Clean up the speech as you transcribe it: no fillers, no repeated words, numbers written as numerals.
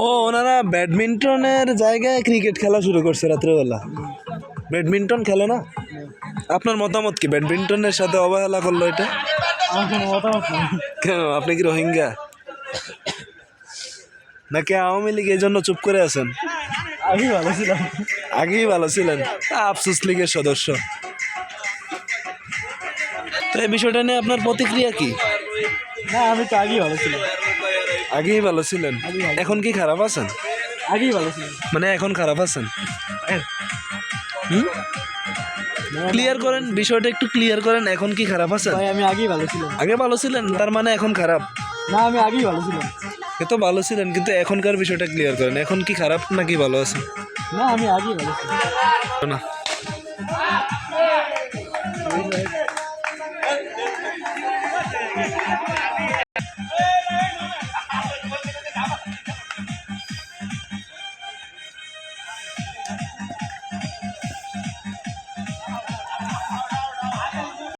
ও ওনারা ব্যাডমিন্টনের জায়গায় ক্রিকেট খেলা শুরু করছে রাত্রেবেলা। ব্যাডমিন্টন খেলে না? আপনার মতামত কি ব্যাডমিন্টনের সাথে অবহেলা করলো এটা? কেন, আপনি কি রোহিঙ্গা নাকি আওয়ামী লীগ এই জন্য চুপ করে আছেন? আগেই ভালো ছিলেন, আফসোস লীগের সদস্য। তো এই বিষয়টা নিয়ে আপনার প্রতিক্রিয়া কি? না, আমি তো আগেই ভালো ছিলাম। আগেই ভালো ছিলেন, এখন কি খারাপ আছেন? আগেই ভালো ছিলাম। মানে এখন খারাপ আছেন? ক্লিয়ার করেন বিষয়টা, একটু ক্লিয়ার করেন। এখন কি খারাপ আছেন? ভাই আমি আগেই ভালো ছিলাম। আগে ভালো ছিলেন, তার মানে এখন খারাপ? না, আমি আগেই ভালো ছিলাম। এ তো ভালো ছিলেন, কিন্তু এখনকার বিষয়টা ক্লিয়ার করেন। এখন কি খারাপ নাকি ভালো আছেন? না, আমি আগেই ভালো ছিলাম। না